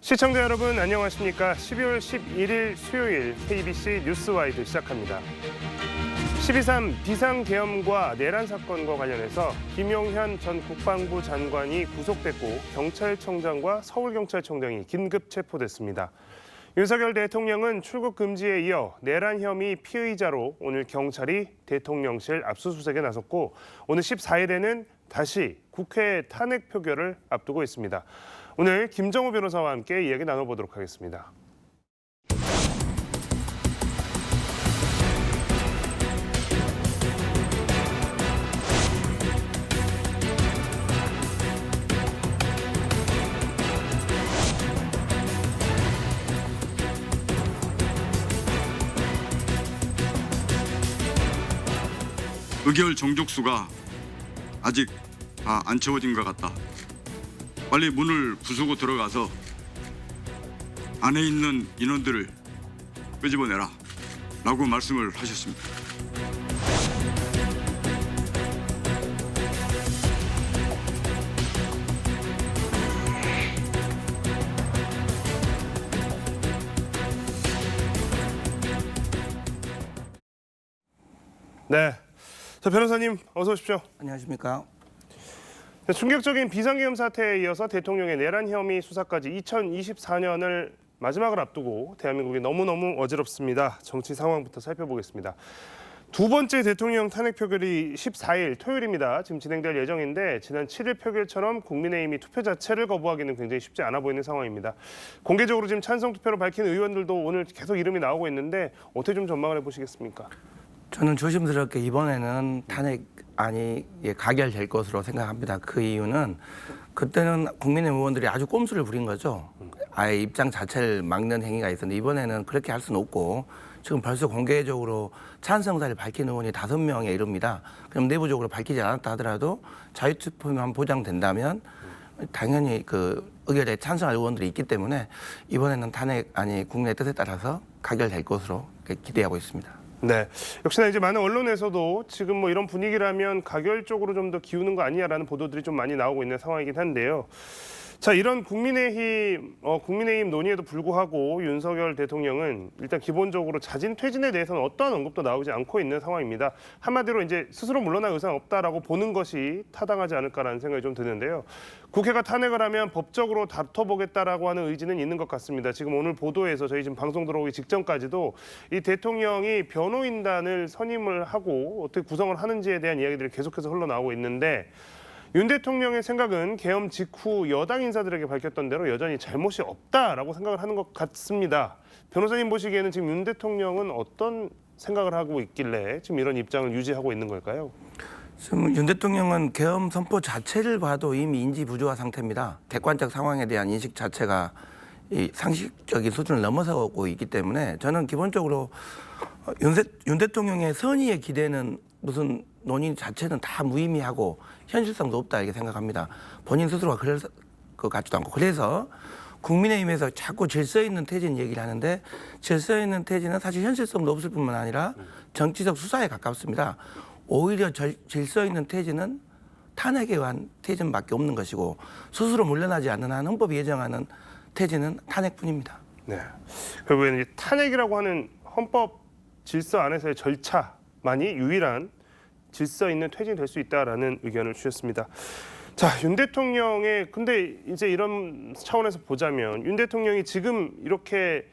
시청자 여러분 안녕하십니까? 12월 11일 수요일 KBC 뉴스와이드 시작합니다. 12.3 비상계엄과 내란 사건과 관련해서 김용현 전 국방부 장관이 구속됐고 경찰청장과 서울경찰청장이 긴급 체포됐습니다. 윤석열 대통령은 출국 금지에 이어 내란 혐의 피의자로 오늘 경찰이 대통령실 압수수색에 나섰고 오늘 14일에는 다시 국회 탄핵 표결을 앞두고 있습니다. 오늘 김정우 변호사와 함께 이야기 나눠보도록 하겠습니다. 의결 정족수가 아직 다 안 채워진 것 같다. 빨리 문을 부수고 들어가서 안에 있는 인원들을 끄집어내라 라고 말씀을 하셨습니다. 네, 자 변호사님 어서 오십시오. 안녕하십니까. 충격적인 비상계엄 사태에 이어서 대통령의 내란 혐의 수사까지 2024년을 마지막을 앞두고 대한민국이 너무너무 어지럽습니다. 정치 상황부터 살펴보겠습니다. 두 번째 대통령 탄핵 표결이 14일 토요일입니다. 지금 진행될 예정인데 지난 7일 표결처럼 국민의힘이 투표 자체를 거부하기는 굉장히 쉽지 않아 보이는 상황입니다. 공개적으로 지금 찬성 투표로 밝힌 의원들도 오늘 계속 이름이 나오고 있는데 어떻게 좀 전망을 해보시겠습니까? 저는 조심스럽게 이번에는 탄핵안이 가결될 것으로 생각합니다. 그 이유는 그때는 국민의힘 의원들이 아주 꼼수를 부린 거죠. 아예 입장 자체를 막는 행위가 있었는데 이번에는 그렇게 할 수는 없고 지금 벌써 공개적으로 찬성사를 밝힌 의원이 5명에 이릅니다. 그럼 내부적으로 밝히지 않았다 하더라도 자유투표만 보장된다면 당연히 그 의결에 찬성할 의원들이 있기 때문에 이번에는 탄핵안이 국민의 뜻에 따라서 가결될 것으로 기대하고 있습니다. 네, 역시나 이제 많은 언론에서도 지금 뭐 이런 분위기라면 가결 쪽으로 좀 더 기우는 거 아니냐라는 보도들이 좀 많이 나오고 있는 상황이긴 한데요. 자, 이런 국민의힘 논의에도 불구하고 윤석열 대통령은 일단 기본적으로 자진 퇴진에 대해서는 어떠한 언급도 나오지 않고 있는 상황입니다. 한마디로 이제 스스로 물러날 의사는 없다라고 보는 것이 타당하지 않을까라는 생각이 좀 드는데요. 국회가 탄핵을 하면 법적으로 다퉈보겠다라고 하는 의지는 있는 것 같습니다. 지금 오늘 보도에서 저희 지금 방송 들어오기 직전까지도 이 대통령이 변호인단을 선임을 하고 어떻게 구성을 하는지에 대한 이야기들이 계속해서 흘러나오고 있는데 윤 대통령의 생각은 계엄 직후 여당 인사들에게 밝혔던 대로 여전히 잘못이 없다라고 생각을 하는 것 같습니다. 변호사님 보시기에는 지금 윤 대통령은 어떤 생각을 하고 있길래 지금 이런 입장을 유지하고 있는 걸까요? 지금 윤 대통령은 계엄 선포 자체를 봐도 이미 인지 부조화 상태입니다. 객관적 상황에 대한 인식 자체가 이 상식적인 수준을 넘어서고 있기 때문에 저는 기본적으로 윤 대통령의 선의의 기대는 무슨 논의 자체는 다 무의미하고 현실성도 없다 이렇게 생각합니다. 본인 스스로가 그럴 것 같지도 않고 그래서 국민의힘에서 자꾸 질서 있는 퇴진 얘기를 하는데 질서 있는 퇴진은 사실 현실성도 없을 뿐만 아니라 정치적 수사에 가깝습니다. 오히려 질서 있는 퇴진은 탄핵에 의한 퇴진밖에 없는 것이고 스스로 물러나지 않는 한 헌법이 예정하는 퇴진은 탄핵뿐입니다. 네, 결국에는 탄핵이라고 하는 헌법 질서 안에서의 절차만이 유일한 질서 있는 퇴진이 될 수 있다라는 의견을 주셨습니다. 자, 윤 대통령의 근데 이제 이런 차원에서 보자면 윤 대통령이 지금 이렇게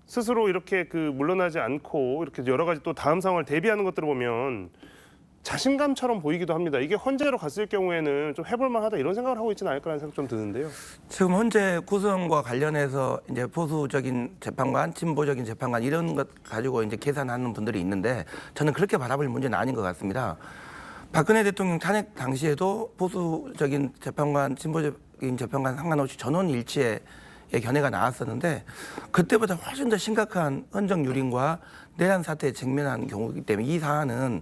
스스로 이렇게 물러나지 않고 이렇게 여러 가지 또 다음 상황을 대비하는 것들을 보면 자신감처럼 보이기도 합니다. 이게 헌재로 갔을 경우에는 좀 해볼 만하다 이런 생각을 하고 있지는 않을까라는 생각 좀 드는데요. 지금 헌재 구성과 관련해서 이제 보수적인 재판관, 진보적인 재판관 이런 것 가지고 이제 계산하는 분들이 있는데 저는 그렇게 바라볼 문제는 아닌 것 같습니다. 박근혜 대통령 탄핵 당시에도 보수적인 재판관, 진보적인 재판관 상관없이 전원 일치의 견해가 나왔었는데 그때보다 훨씬 더 심각한 헌정 유린과 내란 사태에 직면한 경우이기 때문에 이 사안은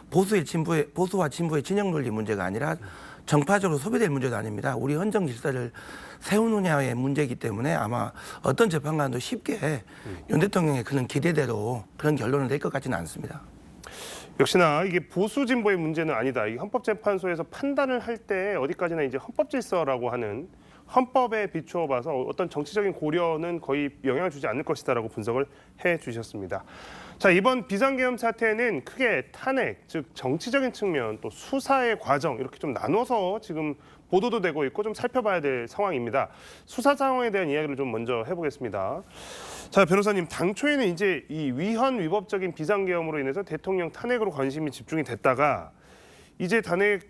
보수와 진보의 진영 논리 문제가 아니라 정파적으로 소비될 문제도 아닙니다. 우리 헌정 질서를 세우느냐의 문제이기 때문에 아마 어떤 재판관도 쉽게 윤 대통령의 그런 기대대로 그런 결론을 낼 것 같지는 않습니다. 역시나 이게 보수 진보의 문제는 아니다. 이 헌법재판소에서 판단을 할 때 어디까지나 이제 헌법 질서라고 하는 헌법에 비추어 봐서 어떤 정치적인 고려는 거의 영향을 주지 않을 것이다라고 분석을 해 주셨습니다. 자, 이번 비상계엄 사태는 크게 탄핵, 즉 정치적인 측면 또 수사의 과정 이렇게 좀 나눠서 지금 보도도 되고 있고 좀 살펴봐야 될 상황입니다. 수사 상황에 대한 이야기를 좀 먼저 해보겠습니다. 자, 변호사님, 당초에는 이제 이 위헌 위법적인 비상계엄으로 인해서 대통령 탄핵으로 관심이 집중이 됐다가 이제 탄핵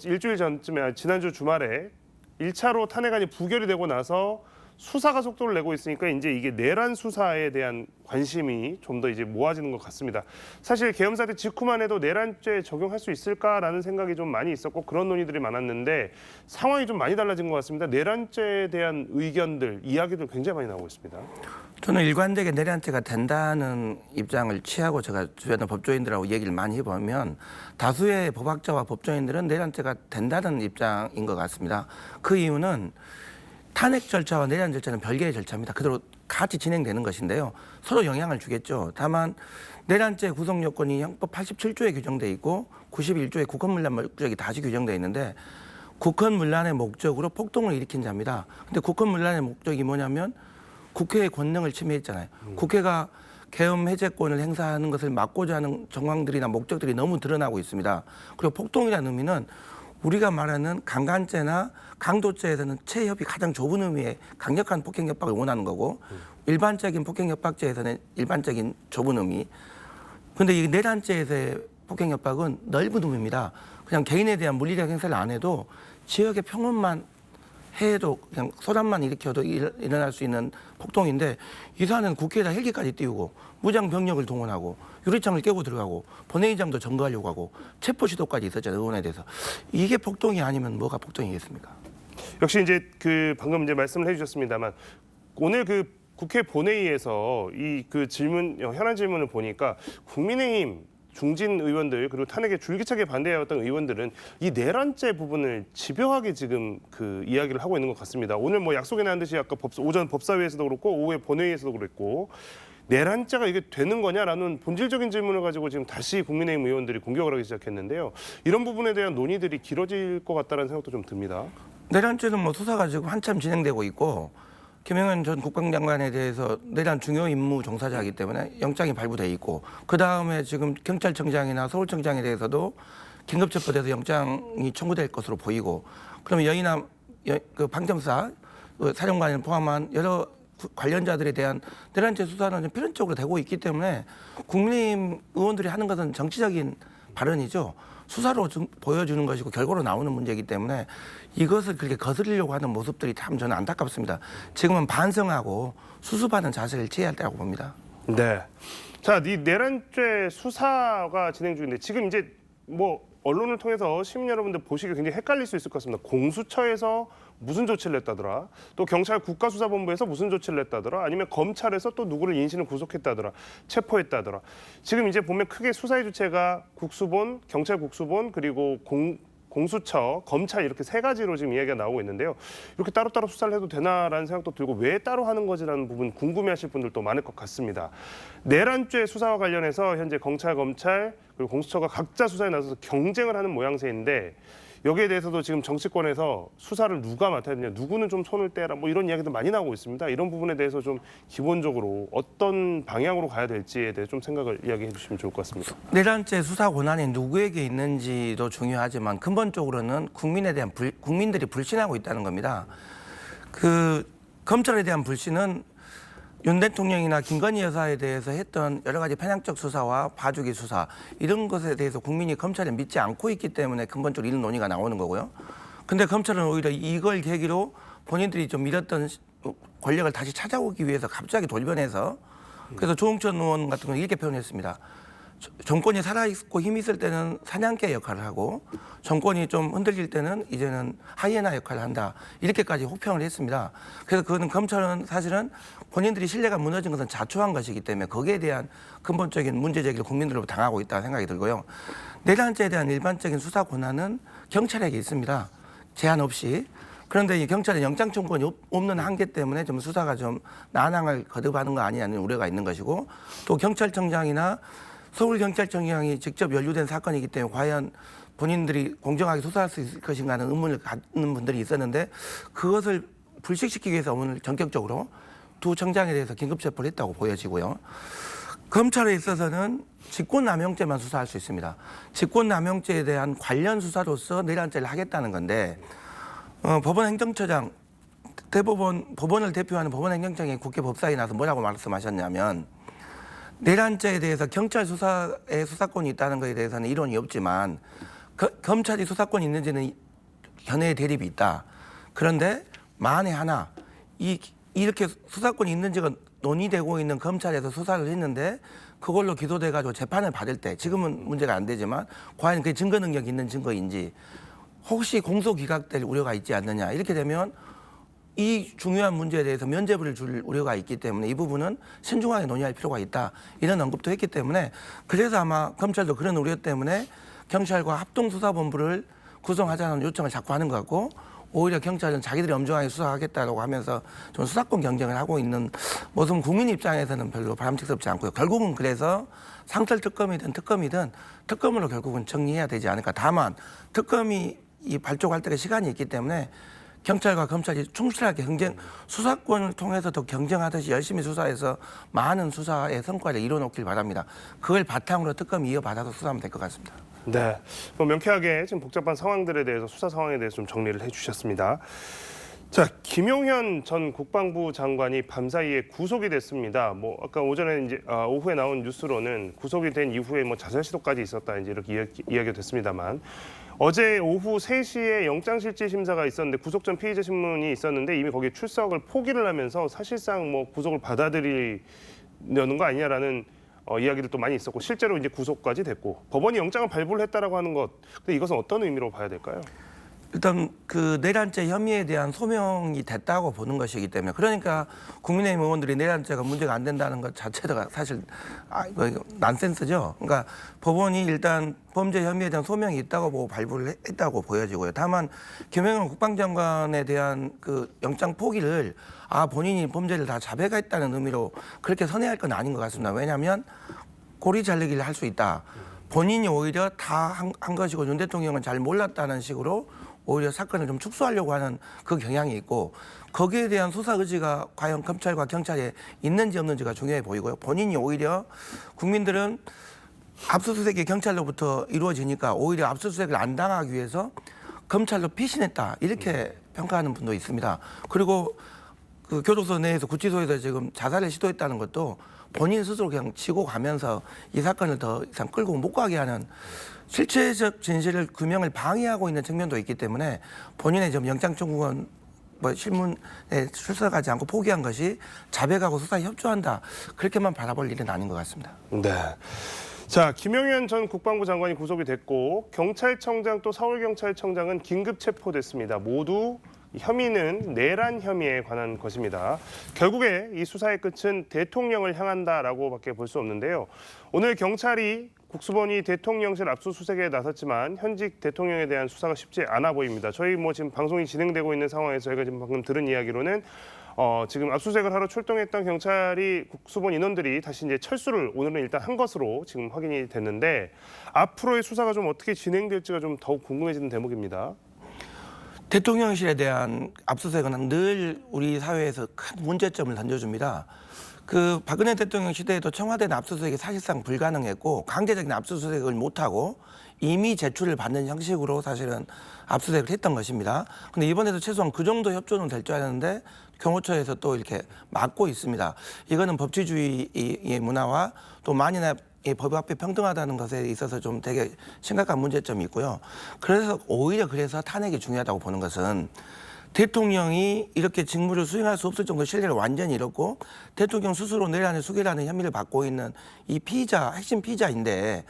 일주일 전쯤에 지난주 주말에 1차로 탄핵안이 부결이 되고 나서 수사가 속도를 내고 있으니까 이제 이게 내란 수사에 대한 관심이 좀 더 이제 모아지는 것 같습니다. 사실 계엄 사태 직후만 해도 내란죄 적용할 수 있을까라는 생각이 좀 많이 있었고 그런 논의들이 많았는데 상황이 좀 많이 달라진 것 같습니다. 내란죄에 대한 의견들, 이야기들 굉장히 많이 나오고 있습니다. 저는 일관되게 내란죄가 된다는 입장을 취하고 제가 주변의 법조인들하고 얘기를 많이 해보면 다수의 법학자와 법조인들은 내란죄가 된다는 입장인 것 같습니다. 그 이유는 탄핵 절차와 내란 절차는 별개의 절차입니다. 그대로 같이 진행되는 것인데요. 서로 영향을 주겠죠. 다만 내란죄 구성 요건이 형법 87조에 규정돼 있고 91조에 국헌문란 목적이 다시 규정돼 있는데 국헌문란의 목적으로 폭동을 일으킨 자입니다. 근데 국헌문란의 목적이 뭐냐면 국회의 권능을 침해했잖아요. 국회가 계엄 해제권을 행사하는 것을 막고자 하는 정황들이나 목적들이 너무 드러나고 있습니다. 그리고 폭동이라는 의미는 우리가 말하는 강간죄나 강도죄에서는 체협이 가장 좁은 의미의 강력한 폭행협박을 원하는 거고 일반적인 폭행협박죄에서는 일반적인 좁은 의미. 그런데 이 내란죄에서의 폭행협박은 넓은 의미입니다. 그냥 개인에 대한 물리적 행사를 안 해도 지역의 평온만 해도 그냥 소란만 일으켜도 일어날 수 있는 폭동인데 이 사안은 국회에다 헬기까지 띄우고 무장 병력을 동원하고 유리창을 깨고 들어가고 본회의장도 점거하려고 하고 체포 시도까지 있었잖아요. 의원에 대해서. 이게 폭동이 아니면 뭐가 폭동이겠습니까? 역시 이제 그 방금 이제 말씀을 해주셨습니다만 오늘 그 국회 본회의에서 이 그 질문 현안 질문을 보니까 국민의힘 중진 의원들 그리고 탄핵에 줄기차게 반대해왔던 의원들은 이 내란죄 부분을 집요하게 지금 그 이야기를 하고 있는 것 같습니다. 오늘 뭐 약속에 나온 듯이 아까 오전 법사위에서도 그렇고 오후에 본회의에서도 그랬고 내란죄가 이게 되는 거냐라는 본질적인 질문을 가지고 지금 다시 국민의힘 의원들이 공격을 하기 시작했는데요. 이런 부분에 대한 논의들이 길어질 것 같다는 생각도 좀 듭니다. 내란죄는 뭐 수사가 지금 한참 진행되고 있고 김영현 전 국방장관에 대해서 내란 중요 임무 종사자이기 때문에 영장이 발부돼 있고 그 다음에 지금 경찰청장이나 서울청장에 대해서도 긴급체포돼서 영장이 청구될 것으로 보이고 그러면 여인남 그 방점사 사령관을 포함한 여러 관련자들에 대한 내란죄 수사는 좀 필연적으로 되고 있기 때문에 국민의힘 의원들이 하는 것은 정치적인 발언이죠. 수사로 보여주는 것이고 결과로 나오는 문제이기 때문에 이것을 그렇게 거스르려고 하는 모습들이 참 저는 안타깝습니다. 지금은 반성하고 수습하는 자세를 취해야 한다고 봅니다. 네. 자, 이 내란죄 수사가 진행 중인데 지금 이제 뭐 언론을 통해서 시민 여러분들 보시기 굉장히 헷갈릴 수 있을 것 같습니다. 공수처에서 무슨 조치를 냈다더라. 또 경찰 국가수사본부에서 무슨 조치를 냈다더라. 아니면 검찰에서 또 누구를 인신을 구속했다더라. 체포했다더라. 지금 이제 보면 크게 수사의 주체가 국수본, 경찰 국수본 그리고 공수처, 검찰 이렇게 세 가지로 지금 이야기가 나오고 있는데요. 이렇게 따로따로 수사를 해도 되나라는 생각도 들고 왜 따로 하는 거지라는 부분 궁금해하실 분들도 많을 것 같습니다. 내란죄 수사와 관련해서 현재 검찰 그리고 공수처가 각자 수사에 나서서 경쟁을 하는 모양새인데 여기에 대해서도 지금 정치권에서 수사를 누가 맡아야 되냐, 누구는 좀 손을 떼라 뭐 이런 이야기도 많이 나오고 있습니다. 이런 부분에 대해서 좀 기본적으로 어떤 방향으로 가야 될지에 대해 좀 생각을 이야기해 주시면 좋을 것 같습니다. 내란죄 수사 권한이 누구에게 있는지도 중요하지만 근본적으로는 국민들이 불신하고 있다는 겁니다. 그 검찰에 대한 불신은 윤 대통령이나 김건희 여사에 대해서 했던 여러 가지 편향적 수사와 봐주기 수사 이런 것에 대해서 국민이 검찰을 믿지 않고 있기 때문에 근본적으로 이런 논의가 나오는 거고요. 근데 검찰은 오히려 이걸 계기로 본인들이 좀 잃었던 권력을 다시 찾아오기 위해서 갑자기 돌변해서 그래서 조홍천 의원 같은 건 이렇게 표현했습니다. 정권이 살아있고 힘이 있을 때는 사냥개 역할을 하고 정권이 좀 흔들릴 때는 이제는 하이에나 역할을 한다. 이렇게까지 혹평을 했습니다. 그래서 그거는 검찰은 사실은 본인들이 신뢰가 무너진 것은 자초한 것이기 때문에 거기에 대한 근본적인 문제 제기를 국민들로부터 당하고 있다는 생각이 들고요. 내란죄에 대한 일반적인 수사 권한은 경찰에게 있습니다. 제한 없이. 그런데 이 경찰의 영장 청구권이 없는 한계 때문에 좀 수사가 좀 난항을 거듭하는 거 아니냐는 우려가 있는 것이고 또 경찰청장이나 서울경찰청장이 직접 연루된 사건이기 때문에 과연 본인들이 공정하게 수사할 수 있을 것인가 하는 의문을 갖는 분들이 있었는데 그것을 불식시키기 위해서 오늘 전격적으로 두 청장에 대해서 긴급 체포를 했다고 보여지고요. 검찰에 있어서는 직권남용죄만 수사할 수 있습니다. 직권남용죄에 대한 관련 수사로서 내란죄를 하겠다는 건데 법원 행정처장 법원을 대표하는 법원 행정처장이 국회 법사위에 나서 뭐라고 말씀하셨냐면 내란죄에 대해서 경찰 수사에 수사권이 있다는 것에 대해서는 이론이 없지만 검찰이 수사권이 있는지는 견해의 대립이 있다. 그런데 만에 하나 이렇게 수사권이 있는지가 논의되고 있는 검찰에서 수사를 했는데 그걸로 기소돼가지고 재판을 받을 때 지금은 문제가 안 되지만 과연 그게 증거 능력이 있는 증거인지 혹시 공소 기각될 우려가 있지 않느냐 이렇게 되면 이 중요한 문제에 대해서 면죄부를 줄 우려가 있기 때문에 이 부분은 신중하게 논의할 필요가 있다 이런 언급도 했기 때문에 그래서 아마 검찰도 그런 우려 때문에 경찰과 합동수사본부를 구성하자는 요청을 자꾸 하는 것 같고 오히려 경찰은 자기들이 엄중하게 수사하겠다고 하면서 좀 수사권 경쟁을 하고 있는 모습은 국민 입장에서는 별로 바람직스럽지 않고요. 결국은 그래서 상설 특검이든 특검으로 결국은 정리해야 되지 않을까. 다만 특검이 발족할 때가 시간이 있기 때문에 경찰과 검찰이 충실하게 수사권을 통해서 더 경쟁하듯이 열심히 수사해서 많은 수사의 성과를 이뤄놓길 바랍니다. 그걸 바탕으로 특검이 이어받아서 수사하면 될 것 같습니다. 네, 명쾌하게 지금 복잡한 상황들에 대해서 수사 상황에 대해서 좀 정리를 해주셨습니다. 자, 김용현 전 국방부 장관이 밤사이에 구속이 됐습니다. 아까 오전에 오후에 나온 뉴스로는 구속이 된 이후에 자살 시도까지 있었다 이렇게 이야기가 됐습니다만 어제 오후 3시에 영장실질 심사가 있었는데 구속 전 피의자 신문이 있었는데 이미 거기에 출석을 포기를 하면서 사실상 구속을 받아들이려는 거 아니냐라는 이야기도 또 많이 있었고 실제로 이제 구속까지 됐고 법원이 영장을 발부를 했다라고 하는 것. 근데 이것은 어떤 의미로 봐야 될까요? 일단 그 내란죄 혐의에 대한 소명이 됐다고 보는 것이기 때문에 그러니까 국민의힘 의원들이 내란죄가 문제가 안 된다는 것 자체가 사실 이거 난센스죠. 그러니까 법원이 일단 범죄 혐의에 대한 소명이 있다고 보고 발부를 했다고 보여지고요. 다만 김영현 국방장관에 대한 그 영장 포기를 본인이 범죄를 다 자백했다는 의미로 그렇게 선회할 건 아닌 것 같습니다. 왜냐하면 고리 잘리기를 할 수 있다. 본인이 오히려 다 한 것이고 윤 대통령은 잘 몰랐다는 식으로 오히려 사건을 좀 축소하려고 하는 그 경향이 있고 거기에 대한 수사 의지가 과연 검찰과 경찰에 있는지 없는지가 중요해 보이고요. 본인이 오히려 국민들은 압수수색이 경찰로부터 이루어지니까 오히려 압수수색을 안 당하기 위해서 검찰로 피신했다 이렇게 평가하는 분도 있습니다. 그리고 그 교도소 내에서 구치소에서 지금 자살을 시도했다는 것도 본인 스스로 그냥 치고 가면서 이 사건을 더 이상 끌고 못 가게 하는 실체적 진실을 규명을 방해하고 있는 측면도 있기 때문에 본인의 좀 영장 청구권 실문에 출석하지 않고 포기한 것이 자백하고 수사에 협조한다 그렇게만 바라볼 일은 아닌 것 같습니다. 네. 자, 김용현 전 국방부 장관이 구속이 됐고 경찰청장 또 서울경찰청장은 긴급 체포됐습니다. 모두 혐의는 내란 혐의에 관한 것입니다. 결국에 이 수사의 끝은 대통령을 향한다라고밖에 볼 수 없는데요. 오늘 경찰이 국수본이 대통령실 압수수색에 나섰지만 현직 대통령에 대한 수사가 쉽지 않아 보입니다. 저희 지금 방송이 진행되고 있는 상황에서 저희가 지금 방금 들은 이야기로는 지금 압수수색을 하러 출동했던 경찰이 국수본 인원들이 다시 이제 철수를 오늘은 일단 한 것으로 지금 확인이 됐는데 앞으로의 수사가 좀 어떻게 진행될지가 좀 더욱 궁금해지는 대목입니다. 대통령실에 대한 압수수색은 늘 우리 사회에서 큰 문제점을 던져줍니다. 그 박근혜 대통령 시대에도 청와대 압수수색이 사실상 불가능했고 강제적인 압수수색을 못하고 이미 제출을 받는 형식으로 사실은 압수수색을 했던 것입니다. 근데 이번에도 최소한 그 정도 협조는 될 줄 알았는데 경호처에서 또 이렇게 막고 있습니다. 이거는 법치주의의 문화와 또 만인의 법 앞에 평등하다는 것에 있어서 좀 되게 심각한 문제점이 있고요. 오히려 그래서 탄핵이 중요하다고 보는 것은 대통령이 이렇게 직무를 수행할 수 없을 정도의 신뢰를 완전히 잃었고 대통령 스스로 내란을 수괴라는 혐의를 받고 있는 이 피의자, 핵심 피의자인데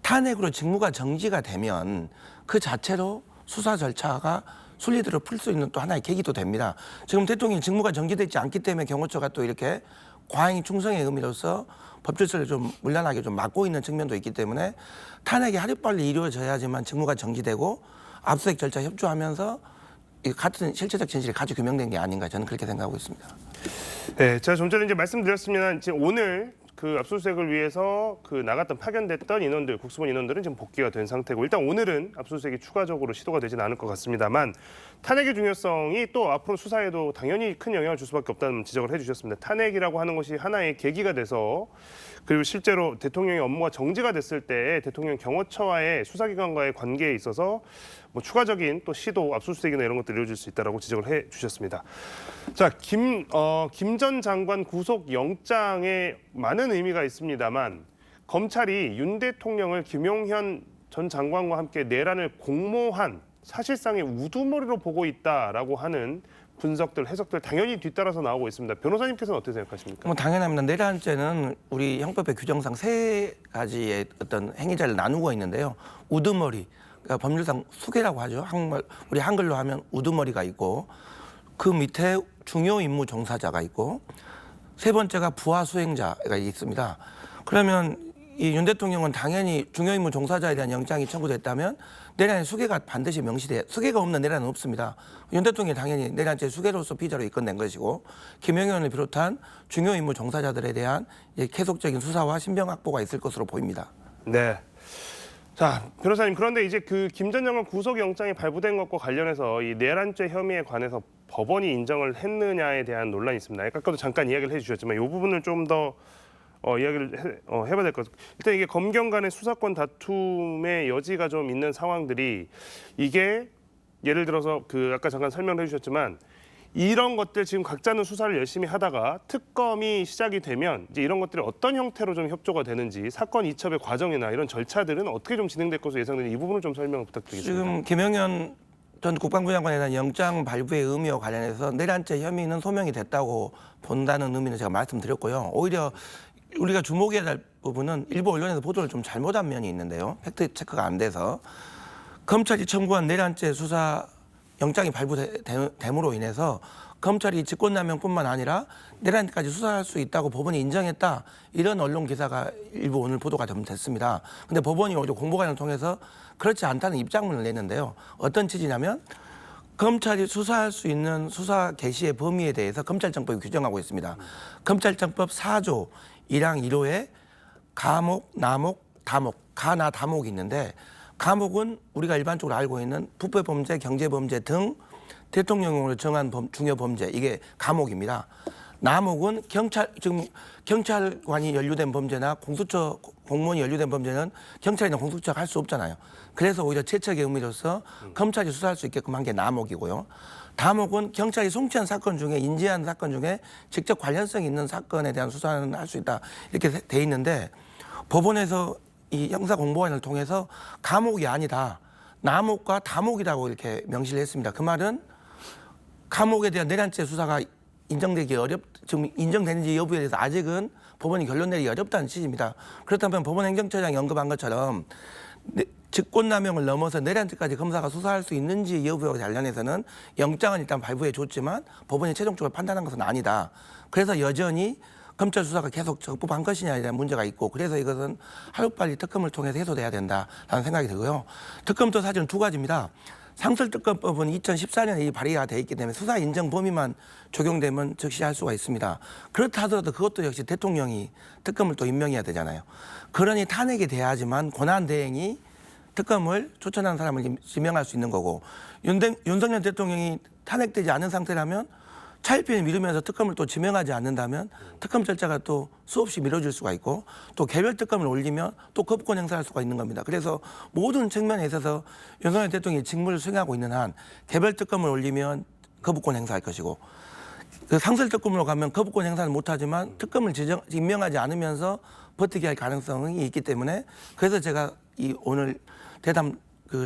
탄핵으로 직무가 정지가 되면 그 자체로 수사 절차가 순리대로 풀 수 있는 또 하나의 계기도 됩니다. 지금 대통령이 직무가 정지되지 않기 때문에 경호처가 또 이렇게 과잉 충성의 의미로서 법 질서를 좀 문란하게 좀 막고 있는 측면도 있기 때문에 탄핵이 하루빨리 이루어져야지만 직무가 정지되고 압수수색 절차 협조하면서 같은 실체적 진실이 같이 규명된 게 아닌가 저는 그렇게 생각하고 있습니다. 네, 제가 좀 전에 이제 말씀드렸습니다. 지금 오늘 그 압수수색을 위해서 그 나갔던 파견됐던 인원들, 국수본 인원들은 지금 복귀가 된 상태고 일단 오늘은 압수수색이 추가적으로 시도가 되지는 않을 것 같습니다만 탄핵의 중요성이 또 앞으로 수사에도 당연히 큰 영향을 줄 수밖에 없다는 지적을 해주셨습니다. 탄핵이라고 하는 것이 하나의 계기가 돼서 그리고 실제로 대통령의 업무가 정지가 됐을 때 대통령 경호처와의 수사기관과의 관계에 있어서 뭐 추가적인 또 시도, 압수수색이나 이런 것들이 이루어질 수 있다라고 지적을 해주셨습니다. 자, 김 전 장관 구속 영장에 많은 의미가 있습니다만 검찰이 윤 대통령을 김용현 전 장관과 함께 내란을 공모한 사실상의 우두머리로 보고 있다라고 하는 분석들, 해석들 당연히 뒤따라서 나오고 있습니다. 변호사님께서는 어떻게 생각하십니까? 뭐 당연합니다. 내란죄는 우리 형법의 규정상 세 가지의 어떤 행위자를 나누고 있는데요. 우두머리, 그러니까 법률상 수괴라고 하죠. 우리 한글로 하면 우두머리가 있고 그 밑에 중요 임무 종사자가 있고 세 번째가 부하 수행자가 있습니다. 그러면 이 윤 대통령은 당연히 중요 임무 종사자에 대한 영장이 청구됐다면 내란의 수괴가 반드시 명시돼. 수괴가 없는 내란은 없습니다. 윤 대통령이 당연히 내란죄 수괴로서 피의자로 입건된 것이고 김용현을 비롯한 중요 임무 종사자들에 대한 계속적인 수사와 신병 확보가 있을 것으로 보입니다. 네. 자, 변호사님, 그런데 이제 그 김 전 장관 구속영장이 발부된 것과 관련해서 이 내란죄 혐의에 관해서 법원이 인정을 했느냐에 대한 논란이 있습니다. 아까도 잠깐 이야기를 해주셨지만 이 부분을 좀 더 이야기를 해봐야 될 것 같아요. 일단 이게 검경 간의 수사권 다툼의 여지가 좀 있는 상황들이 이게 예를 들어서 그 아까 잠깐 설명을 해주셨지만 이런 것들 지금 각자는 수사를 열심히 하다가 특검이 시작이 되면 이제 이런 것들이 어떤 형태로 좀 협조가 되는지 사건 이첩의 과정이나 이런 절차들은 어떻게 좀 진행될 것으로 예상되는지 이 부분을 좀 설명 부탁드리겠습니다. 지금 김용현 전 국방부 장관에 대한 영장 발부의 의미와 관련해서 내란죄 혐의는 소명이 됐다고 본다는 의미는 제가 말씀드렸고요. 오히려 우리가 주목해야 할 부분은 일부 언론에서 보도를 좀 잘못한 면이 있는데요. 팩트 체크가 안 돼서 검찰이 청구한 내란죄 수사 영장이 발부됨으로 인해서 검찰이 직권남용뿐만 아니라 내란까지 수사할 수 있다고 법원이 인정했다. 이런 언론 기사가 일부 오늘 보도가 좀 됐습니다. 근데 법원이 오히려 공보관을 통해서 그렇지 않다는 입장문을 냈는데요. 어떤 취지냐면 검찰이 수사할 수 있는 수사 개시의 범위에 대해서 검찰청법이 규정하고 있습니다. 검찰청법 4조 1항 1호에 가목, 나목, 다목, 가나 다목이 있는데 가목은 우리가 일반적으로 알고 있는 부패범죄, 경제범죄 등 대통령령으로 정한 중요 범죄, 이게 가목입니다. 나목은 지금 경찰관이 연루된 범죄나 공수처 공무원이 연루된 범죄는 경찰이나 공수처가 할 수 없잖아요. 그래서 오히려 채척의 의미로서 검찰이 수사할 수 있게끔 한 게 나목이고요. 다목은 경찰이 송치한 사건 중에 인지한 사건 중에 직접 관련성이 있는 사건에 대한 수사는 할 수 있다. 이렇게 돼 있는데 법원에서 이 형사공보원을 통해서 가목이 아니다. 나목과 다목이라고 이렇게 명시를 했습니다. 그 말은 가목에 대한 내란죄 수사가 지금 인정되는지 여부에 대해서 아직은 법원이 결론 내리기 어렵다는 취지입니다. 그렇다면 법원 행정처장이 언급한 것처럼 직권남용을 넘어서 내란죄까지 검사가 수사할 수 있는지 여부와 관련해서는 영장은 일단 발부해 줬지만 법원이 최종적으로 판단한 것은 아니다. 그래서 여전히 검찰 수사가 계속 적법한 것이냐에 대한 문제가 있고 그래서 이것은 하루빨리 특검을 통해서 해소돼야 된다라는 생각이 들고요. 특검도 사실은 두 가지입니다. 상설특검법은 2014년에 발의가 돼 있기 때문에 수사 인정 범위만 적용되면 즉시 할 수가 있습니다. 그렇다 하더라도 그것도 역시 대통령이 특검을 또 임명해야 되잖아요. 그러니 탄핵이 돼야지만 권한대행이 특검을 추천하는 사람을 지명할 수 있는 거고 윤석열 대통령이 탄핵되지 않은 상태라면 차일피일 미루면서 특검을 또 지명하지 않는다면 특검 절차가 또 수없이 미뤄질 수가 있고 또 개별 특검을 올리면 또 거부권 행사할 수가 있는 겁니다. 그래서 모든 측면에 있어서 윤석열 대통령이 직무를 수행하고 있는 한 개별 특검을 올리면 거부권 행사할 것이고 그 상설 특검으로 가면 거부권 행사는 못하지만 특검을 임명하지 않으면서 버티게 할 가능성이 있기 때문에 그래서 제가 오늘 대담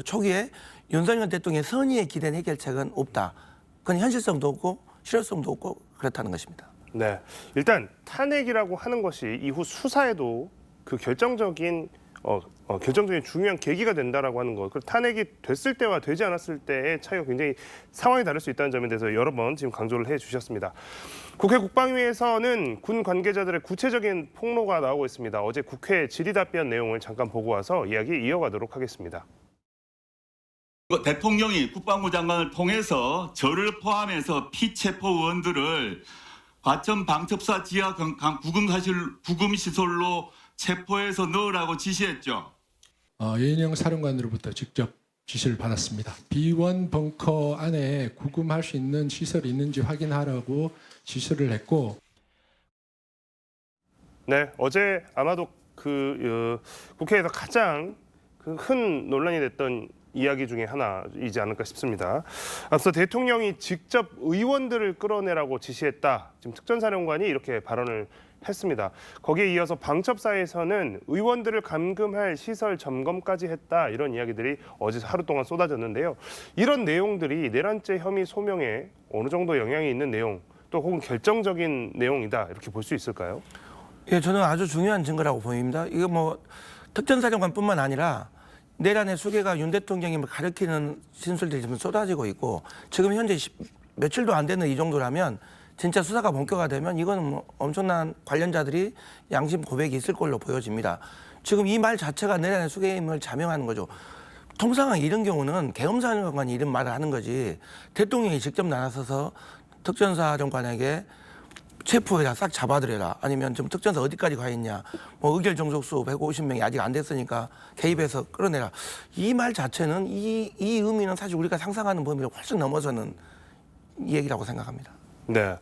초기에 윤석열 대통령의 선의에 기댄 해결책은 없다. 그건 현실성도 없고 실효성도 없고 그렇다는 것입니다. 네, 일단 탄핵이라고 하는 것이 이후 수사에도 그 결정적인 중요한 계기가 된다라고 하는 것. 탄핵이 됐을 때와 되지 않았을 때의 차이가 굉장히 상황이 다를 수 있다는 점에 대해서 여러 번 지금 강조를 해주셨습니다. 국회 국방위에서는 군 관계자들의 구체적인 폭로가 나오고 있습니다. 어제 국회 질의답변 내용을 잠깐 보고 와서 이야기 이어가도록 하겠습니다. 대통령이 국방부 장관을 통해서 저를 포함해서 피체포 의원들을 과천 방첩사 지하 구금 시설로 체포해서 넣으라고 지시했죠. 예인영 사령관으로부터 직접 지시를 받았습니다. B1 벙커 안에 구금할 수 있는 시설이 있는지 확인하라고 지시를 했고, 네, 어제 아마도 국회에서 가장 큰 논란이 됐던 이야기 중에 하나이지 않을까 싶습니다. 앞서 대통령이 직접 의원들을 끌어내라고 지시했다. 지금 특전사령관이 이렇게 발언을 했습니다. 거기에 이어서 방첩사에서는 의원들을 감금할 시설 점검까지 했다. 이런 이야기들이 어제 하루 동안 쏟아졌는데요. 이런 내용들이 내란죄 혐의 소명에 어느 정도 영향이 있는 내용, 또 혹은 결정적인 내용이다. 이렇게 볼 수 있을까요? 예, 저는 아주 중요한 증거라고 보입니다. 이거 뭐 특전사령관뿐만 아니라 내란의 수괴가 윤 대통령님을 가리키는 진술들이 지금 쏟아지고 있고, 지금 현재 며칠도 안 되는 이 정도라면 진짜 수사가 본격화되면 이거는 뭐 엄청난 관련자들이 양심 고백이 있을 걸로 보여집니다. 지금 이 말 자체가 내란의 수괴임을 자명하는 거죠. 통상 이런 경우는 계엄사령관이 이런 말을 하는 거지, 대통령이 직접 나서서 특전사령관에게 체포해라, 싹 잡아들여라, 아니면 지금 특전사 어디까지 가 있냐, 뭐 의결 정족수 150명이 아직 안 됐으니까 개입해서 끌어내라, 이 말 자체는 이 의미는 사실 우리가 상상하는 범위를 훨씬 넘어서는 얘기라고 생각합니다. 네.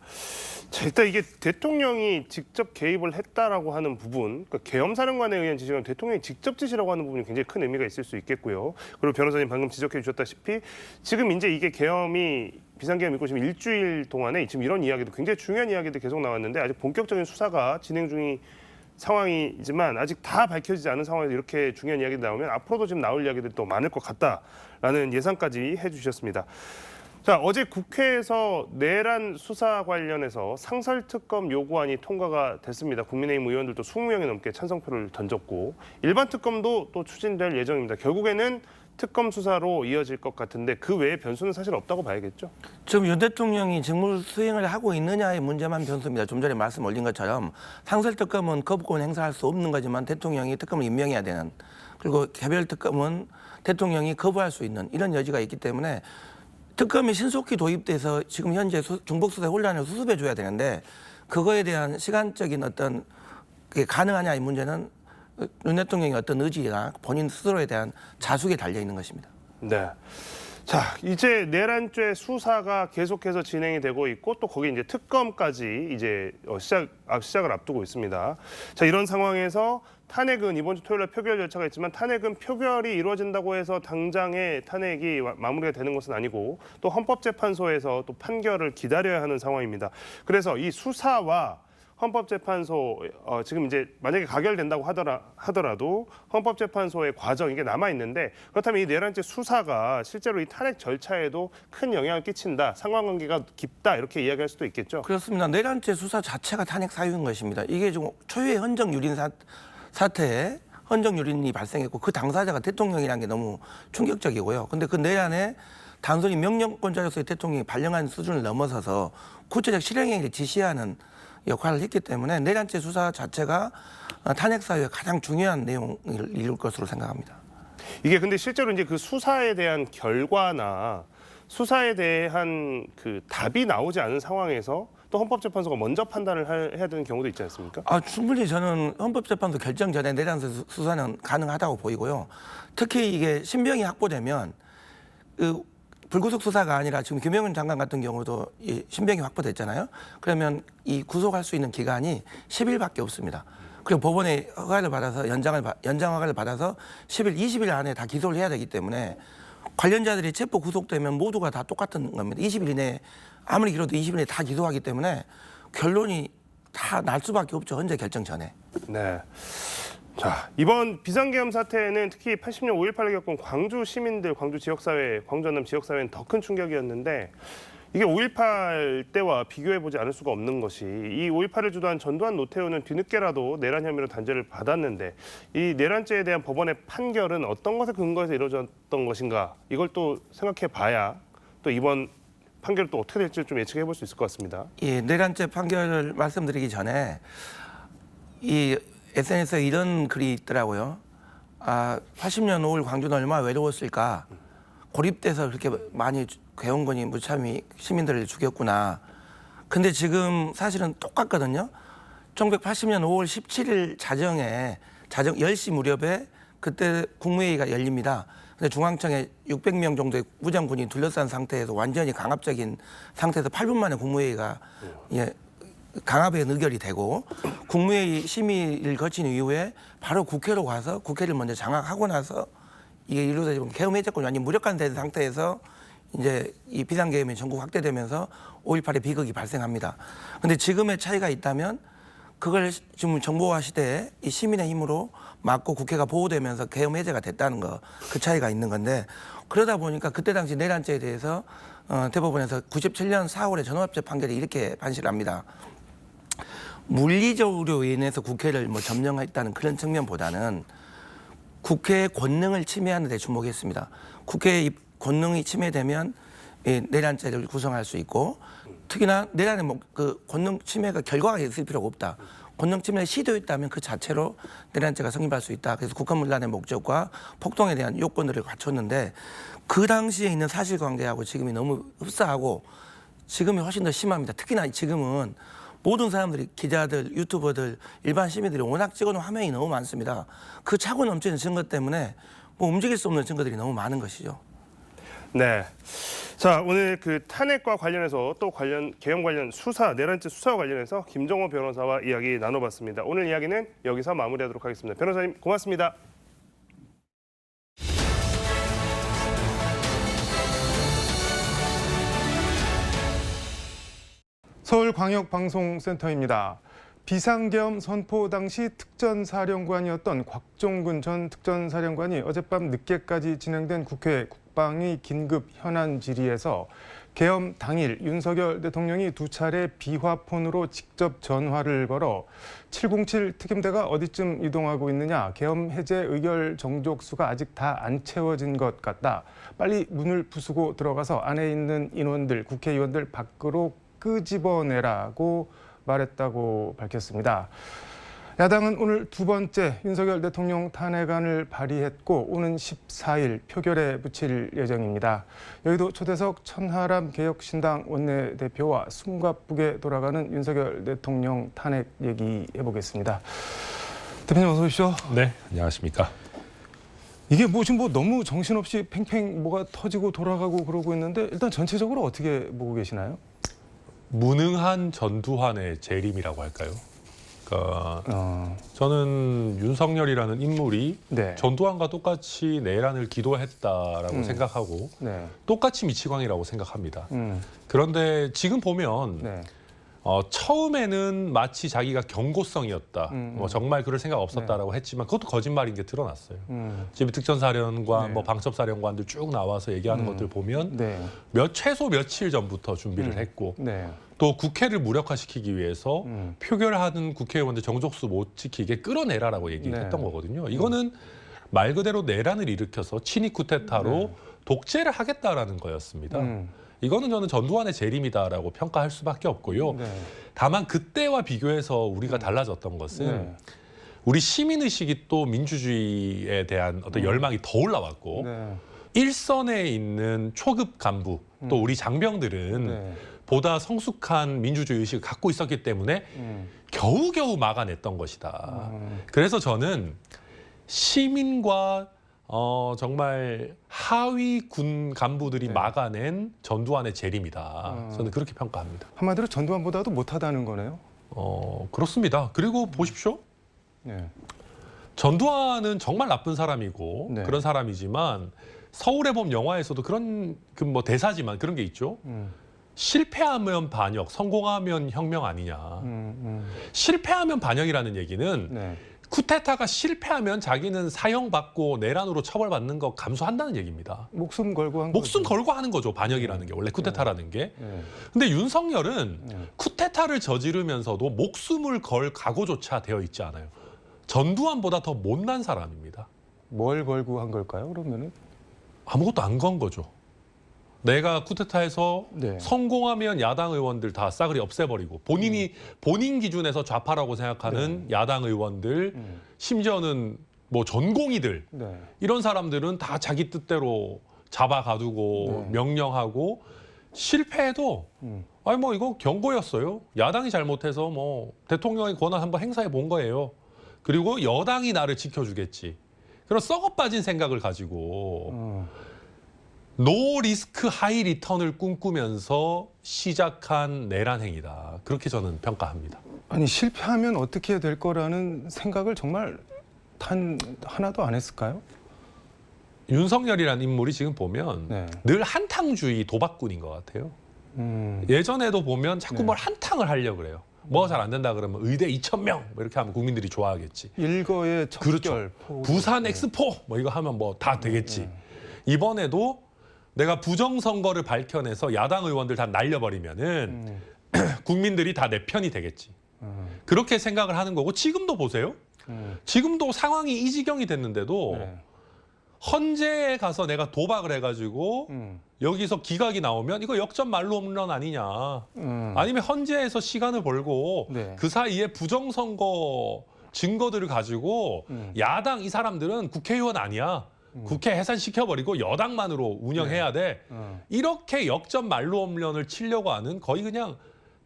자, 일단 이게 대통령이 직접 개입을 했다라고 하는 부분, 그러니까 계엄사령관에 의한 지시가 대통령이 직접 지시라고 하는 부분이 굉장히 큰 의미가 있을 수 있겠고요. 그리고 변호사님 방금 지적해 주셨다시피 지금 이제 이게 계엄이 비상계엄 있고 지금 일주일 동안에 지금 이런 이야기도 굉장히 중요한 이야기도 계속 나왔는데 아직 본격적인 수사가 진행 중인 상황이지만 아직 다 밝혀지지 않은 상황에서 이렇게 중요한 이야기가 나오면 앞으로도 지금 나올 이야기들이 또 많을 것 같다라는 예상까지 해주셨습니다. 자, 어제 국회에서 내란 수사 관련해서 상설특검 요구안이 통과가 됐습니다. 국민의힘 의원들도 20명이 넘게 찬성표를 던졌고 일반 특검도 또 추진될 예정입니다. 결국에는 특검 수사로 이어질 것 같은데 그 외에 변수는 사실 없다고 봐야겠죠? 지금 윤 대통령이 직무 수행을 하고 있느냐의 문제만 변수입니다. 좀 전에 말씀 올린 것처럼 상설특검은 거부권 행사할 수 없는 거지만 대통령이 특검을 임명해야 되는, 그리고 개별 특검은 대통령이 거부할 수 있는 이런 여지가 있기 때문에 특검이 신속히 도입돼서 지금 현재 중복수사 혼란을 수습해 줘야 되는데 그거에 대한 시간적인 어떤 그게 가능하냐의 문제는 윤 대통령의 어떤 의지나 본인 스스로에 대한 자숙에 달려 있는 것입니다. 네. 자, 이제 내란죄 수사가 계속해서 진행이 되고 있고 또 거기 이제 특검까지 이제 시작을 앞두고 있습니다. 자, 이런 상황에서 탄핵은 이번 주 토요일에 표결 절차가 있지만 탄핵은 표결이 이루어진다고 해서 당장에 탄핵이 마무리가 되는 것은 아니고 또 헌법재판소에서 또 판결을 기다려야 하는 상황입니다. 그래서 이 수사와 헌법재판소 지금 이제 만약에 가결된다고 하더라도 헌법재판소의 과정 이게 남아 있는데 그렇다면 이 내란죄 수사가 실제로 이 탄핵 절차에도 큰 영향을 끼친다, 상관관계가 깊다 이렇게 이야기할 수도 있겠죠. 그렇습니다. 내란죄 수사 자체가 탄핵 사유인 것입니다. 이게 좀 초유의 헌정유린 사태에 헌정유린이 발생했고 그 당사자가 대통령이라는 게 너무 충격적이고요. 근데 그 내란에 단순히 명령권자로서의 대통령이 발령한 수준을 넘어서서 구체적 실행행위를 지시하는 역할을 했기 때문에 내란죄 수사 자체가 탄핵 사유의 가장 중요한 내용을 이룰 것으로 생각합니다. 이게 근데 실제로 이제 그 수사에 대한 결과나 수사에 대한 그 답이 나오지 않은 상황에서 또 헌법재판소가 먼저 판단을 해야 되는 경우도 있지 않습니까? 충분히 저는 헌법재판소 결정 전에 내란죄 수사는 가능하다고 보이고요. 특히 이게 신병이 확보되면 불구속 수사가 아니라 지금 김영은 장관 같은 경우도 이 신병이 확보됐잖아요. 그러면 이 구속할 수 있는 기간이 10일밖에 없습니다. 그리고 법원의 허가를 받아서 연장 허가를 받아서 10일, 20일 안에 다 기소를 해야 되기 때문에 관련자들이 체포 구속되면 모두가 다 똑같은 겁니다. 20일 이내에 아무리 길어도 20일 내에 다 기소하기 때문에 결론이 다 날 수밖에 없죠. 헌재 결정 전에. 네. 자, 이번 비상계엄 사태는 특히 80년 5.18을 겪은 광주 시민들, 광주 지역사회, 광주 전남 지역사회는 더 큰 충격이었는데 이게 5.18 때와 비교해보지 않을 수가 없는 것이 이 5.18을 주도한 전두환 노태우는 뒤늦게라도 내란 혐의로 단죄를 받았는데 이 내란죄에 대한 법원의 판결은 어떤 것에 근거해서 이루어졌던 것인가 이걸 또 생각해 봐야 또 이번 판결이 또 어떻게 될지 좀 예측해 볼 수 있을 것 같습니다. 예, 내란죄 판결을 말씀드리기 전에 이 SNS에 이런 글이 있더라고요. 80년 5월 광주는 얼마나 외로웠을까. 고립돼서 그렇게 많이 괴원군이 무참히 시민들을 죽였구나. 근데 지금 사실은 똑같거든요. 1980년 5월 17일 자정 10시 무렵에 그때 국무회의가 열립니다. 근데 중앙청에 600명 정도의 무장군이 둘러싼 상태에서 완전히 강압적인 상태에서 8분 만에 국무회의가 강압에 의결이 되고 국무회의 심의를 거친 이후에 바로 국회로 가서 국회를 먼저 장악하고 나서 이게 이루어지면 계엄 해제권이 완전 무력화된 상태에서 이제 이 비상계엄이 전국 확대되면서 5.18의 비극이 발생합니다. 근데 지금의 차이가 있다면 그걸 지금 정보화 시대에 이 시민의 힘으로 막고 국회가 보호되면서 계엄 해제가 됐다는 거, 그 차이가 있는 건데, 그러다 보니까 그때 당시 내란죄에 대해서 대법원에서 97년 4월에 전원합체 판결이 이렇게 판시를 합니다. 물리적으로 인해서 국회를 뭐 점령했다는 그런 측면보다는 국회의 권능을 침해하는 데 주목했습니다. 국회의 권능이 침해되면 내란죄를 구성할 수 있고, 특히나 내란의 그 권능 침해가 결과가 있을 필요가 없다. 권능 침해를 시도했다면 그 자체로 내란죄가 성립할 수 있다. 그래서 국가문란의 목적과 폭동에 대한 요건들을 갖췄는데, 그 당시에 있는 사실관계하고 지금이 너무 흡사하고 지금이 훨씬 더 심합니다. 특히나 지금은 모든 사람들이, 기자들, 유튜버들, 일반 시민들이 워낙 찍어놓은 화면이 너무 많습니다. 그 차고 넘치는 증거 때문에 뭐 움직일 수 없는 증거들이 너무 많은 것이죠. 네. 자, 오늘 그 탄핵과 관련해서 또 계엄 관련 수사, 내란죄 수사와 관련해서 김정호 변호사와 이야기 나눠봤습니다. 오늘 이야기는 여기서 마무리하도록 하겠습니다. 변호사님 고맙습니다. 서울광역방송센터입니다. 비상계엄 선포 당시 특전사령관이었던 곽종근 전 특전사령관이 어젯밤 늦게까지 진행된 국회 국방위 긴급 현안 질의에서 계엄 당일 윤석열 대통령이 2차례 비화폰으로 직접 전화를 걸어 707 특임대가 어디쯤 이동하고 있느냐, 계엄 해제 의결 정족수가 아직 다 안 채워진 것 같다, 빨리 문을 부수고 들어가서 안에 있는 인원들, 국회의원들 밖으로 끄집어내라고 말했다고 밝혔습니다. 야당은 오늘 두 번째 윤석열 대통령 탄핵안을 발의했고 오는 14일 표결에 붙일 예정입니다. 여의도 초대석 천하람 개혁신당 원내대표와 숨가쁘게 돌아가는 윤석열 대통령 탄핵 얘기해보겠습니다. 대표님 어서 오십시오. 네, 안녕하십니까. 이게 뭐 지금 뭐 너무 정신없이 팽팽 뭐가 터지고 돌아가고 그러고 있는데, 일단 전체적으로 어떻게 보고 계시나요? 무능한 전두환의 재림이라고 할까요? 그러니까 저는 윤석열이라는 인물이 네. 전두환과 똑같이 내란을 기도했다라고 생각하고 네. 똑같이 미치광이라고 생각합니다. 그런데 지금 보면 네. 처음에는 마치 자기가 경고성이었다, 뭐 정말 그럴 생각 없었다라고 했지만 그것도 거짓말인 게 드러났어요. 지금 특전사령관, 네. 뭐 방첩사령관들 쭉 나와서 얘기하는 것들 보면 네. 최소 며칠 전부터 준비를 했고 네. 또 국회를 무력화시키기 위해서 표결하는 국회의원들 정족수 못 지키게 끌어내라라고 얘기했던 네. 거거든요. 이거는 말 그대로 내란을 일으켜서 친위 쿠데타로 독재를 하겠다라는 거였습니다. 이거는 저는 전두환의 재림이다라고 평가할 수밖에 없고요. 네. 다만 그때와 비교해서 우리가 달라졌던 것은 네. 우리 시민의식이 또 민주주의에 대한 어떤 열망이 더 올라왔고 네. 일선에 있는 초급 간부 또 우리 장병들은 네. 보다 성숙한 민주주의 의식을 갖고 있었기 때문에 겨우겨우 막아냈던 것이다. 그래서 저는 시민과 정말 하위 군 간부들이 막아낸 전두환의 재림이다. 저는 그렇게 평가합니다. 한마디로 전두환보다도 못하다는 거네요. 그렇습니다. 그리고 보십시오. 네. 전두환은 정말 나쁜 사람이고 네. 그런 사람이지만 서울의 봄 영화에서도 그런 뭐 대사지만 그런 게 있죠. 실패하면 반역, 성공하면 혁명 아니냐. 실패하면 반역이라는 얘기는 네. 쿠데타가 실패하면 자기는 사형받고 내란으로 처벌받는 거 감수한다는 얘기입니다. 목숨 걸고 한 목숨 거죠. 걸고 하는 거죠. 반역이라는 게 원래 쿠데타라는 게. 네. 근데 윤석열은 쿠데타를 저지르면서도 목숨을 걸 각오조차 되어 있지 않아요. 전두환보다 더 못난 사람입니다. 뭘 걸고 한 걸까요, 그러면은? 아무것도 안 건 거죠. 내가 쿠데타에서 네. 성공하면 야당 의원들 다 싸그리 없애버리고 본인 기준에서 좌파라고 생각하는 야당 의원들 심지어는 뭐 전공의들 네. 이런 사람들은 다 자기 뜻대로 잡아가두고 네. 명령하고 실패해도 아니 뭐 이거 경고였어요. 야당이 잘못해서 뭐 대통령의 권한 한번 행사해 본 거예요. 그리고 여당이 나를 지켜주겠지. 그런 썩어 빠진 생각을 가지고 노 리스크 하이 리턴을 꿈꾸면서 시작한 내란 행위다. 그렇게 저는 평가합니다. 아니 실패하면 어떻게 될 거라는 생각을 정말 단 하나도 안 했을까요? 윤석열이라는 인물이 지금 보면 네. 늘 한탕주의 도박꾼인 것 같아요. 예전에도 보면 자꾸 뭘 한탕을 하려고 그래요. 뭐가 잘 안 된다 그러면 의대 2,000명 뭐 이렇게 하면 국민들이 좋아하겠지. 일거의 척결, 그렇죠. 포. 부산 엑스포 뭐 이거 하면 뭐 다 되겠지. 이번에도 내가 부정선거를 밝혀내서 야당 의원들 다 날려버리면은 국민들이 다 내 편이 되겠지. 그렇게 생각을 하는 거고 지금도 보세요. 지금도 상황이 이 지경이 됐는데도 네. 헌재에 가서 내가 도박을 해가지고 여기서 기각이 나오면 이거 역전 말로 홈런 아니냐. 아니면 헌재에서 시간을 벌고 네. 그 사이에 부정선거 증거들을 가지고 야당 이 사람들은 국회의원 아니야. 국회 해산시켜버리고 여당만으로 운영해야 돼. 이렇게 역전 말로 홈런을 치려고 하는 거의 그냥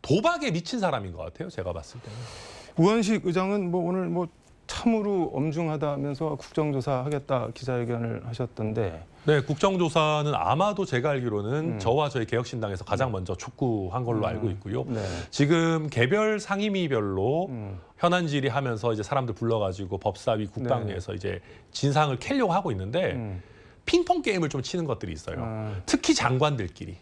도박에 미친 사람인 것 같아요. 제가 봤을 때는. 우원식 의장은 뭐 오늘 뭐 참으로 엄중하다면서 국정조사 하겠다 기자회견을 하셨던데. 네, 국정조사는 아마도 제가 알기로는 저와 저희 개혁신당에서 가장 먼저 촉구한 걸로 알고 있고요. 네. 지금 개별 상임위별로 현안 질의하면서 이제 사람들 불러가지고 법사위 국방위에서 이제 진상을 캐려고 하고 있는데 핑퐁 게임을 좀 치는 것들이 있어요. 특히 장관들끼리.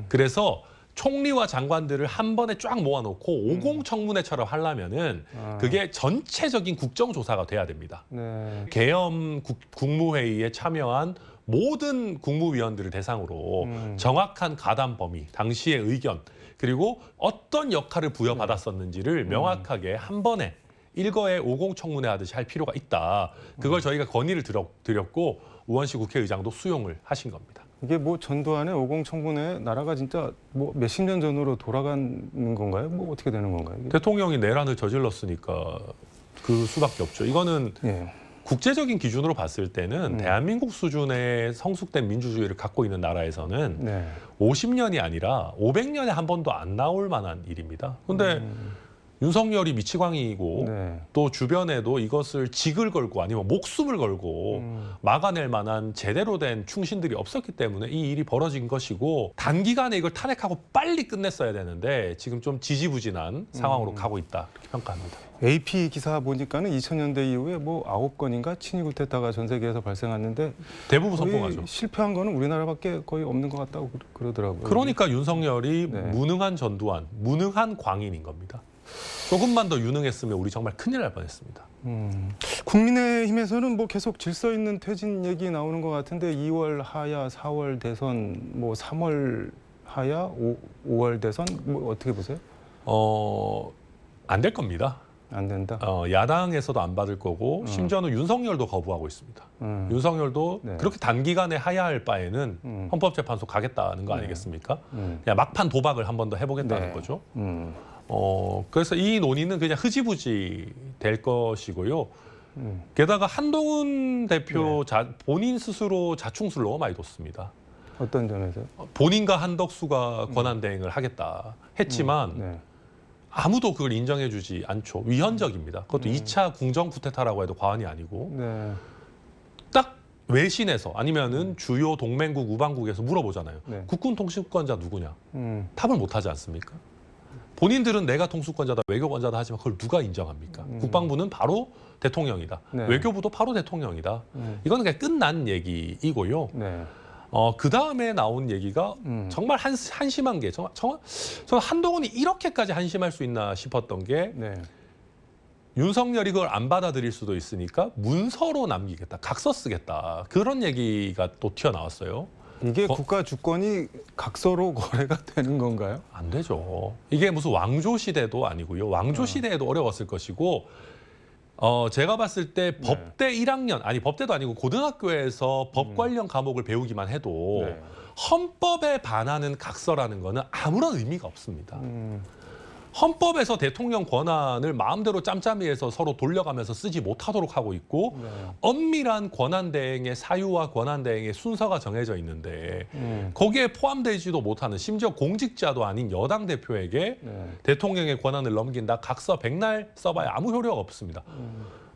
그래서 총리와 장관들을 한 번에 쫙 모아놓고 50 청문회처럼 하려면은 그게 전체적인 국정조사가 돼야 됩니다. 네. 계엄 국무회의에 참여한 모든 국무위원들을 대상으로 정확한 가담 범위, 당시의 의견, 그리고 어떤 역할을 부여받았었는지를 명확하게 한 번에 일거에 50 청문회 하듯이 할 필요가 있다. 그걸 저희가 건의를 드렸고 우원식 국회의장도 수용을 하신 겁니다. 이게 뭐 전두환의 50 청문회 나라가 진짜 뭐 몇십 년 전으로 돌아가는 건가요? 뭐 어떻게 되는 건가요? 이게? 대통령이 내란을 저질렀으니까 그 수밖에 없죠. 이거는 예. 국제적인 기준으로 봤을 때는 대한민국 수준의 성숙된 민주주의를 갖고 있는 나라에서는 네. 50년이 아니라 500년에 한 번도 안 나올 만한 일입니다. 그런데 윤석열이 미치광이고 네. 또 주변에도 이것을 직을 걸고 아니면 목숨을 걸고 막아낼 만한 제대로 된 충신들이 없었기 때문에 이 일이 벌어진 것이고 단기간에 이걸 탄핵하고 빨리 끝냈어야 되는데 지금 좀 지지부진한 상황으로 가고 있다 이렇게 평가합니다. AP 기사 보니까는 2000년대 이후에 뭐 9건인가 친위 쿠데타가 전 세계에서 발생했는데 대부분 거의 성공하죠. 실패한 거는 우리나라밖에 거의 없는 것 같다고 그러더라고요. 그러니까 윤석열이 네. 무능한 전두환, 무능한 광인인 겁니다. 조금만 더 유능했으면 우리 정말 큰일 날 뻔했습니다. 국민의힘에서는 뭐 계속 질서 있는 퇴진 얘기 나오는 것 같은데 2월 하야, 4월 대선, 뭐 3월 하야, 5월 대선 뭐 어떻게 보세요? 안 될 겁니다. 안 된다. 야당에서도 안 받을 거고 심지어는 윤석열도 거부하고 있습니다. 윤석열도 네. 그렇게 단기간에 하야할 바에는 헌법재판소 가겠다는 거 아니겠습니까? 그냥 막판 도박을 한 번 더 해보겠다는 네. 거죠. 그래서 이 논의는 그냥 흐지부지 될 것이고요. 게다가 한동훈 대표 본인 스스로 자충수를 너무 많이 뒀습니다. 어떤 점에서요? 본인과 한덕수가 권한대행을 하겠다 했지만 네. 아무도 그걸 인정해주지 않죠. 위헌적입니다. 그것도 2차 궁정 쿠데타라고 해도 과언이 아니고 네. 딱 외신에서 아니면은 주요 동맹국 우방국에서 물어보잖아요. 네. 국군 통수권자 누구냐? 답을 못하지 않습니까? 본인들은 내가 통수권자다, 외교권자다 하지만 그걸 누가 인정합니까? 국방부는 바로 대통령이다. 네. 외교부도 바로 대통령이다. 이거는 그냥 끝난 얘기이고요. 네. 그 다음에 나온 얘기가 정말 한심한 게 저는 한동훈이 이렇게까지 한심할 수 있나 싶었던 게 네. 윤석열이 그걸 안 받아들일 수도 있으니까 문서로 남기겠다, 각서 쓰겠다 그런 얘기가 또 튀어나왔어요. 이게 국가 주권이 각서로 거래가 되는 건가요? 안 되죠. 이게 무슨 왕조 시대도 아니고요. 왕조 시대에도 어려웠을 것이고 제가 봤을 때 법대 1학년, 아니 법대도 아니고 고등학교에서 법 관련 과목을 배우기만 해도 네. 헌법에 반하는 각서라는 거는 아무런 의미가 없습니다. 헌법에서 대통령 권한을 마음대로 짬짬이해서 서로 돌려가면서 쓰지 못하도록 하고 있고 엄밀한 권한 대행의 사유와 권한 대행의 순서가 정해져 있는데 거기에 포함되지도 못하는 심지어 공직자도 아닌 여당 대표에게 대통령의 권한을 넘긴다. 각서 백날 써봐야 아무 효력가 없습니다.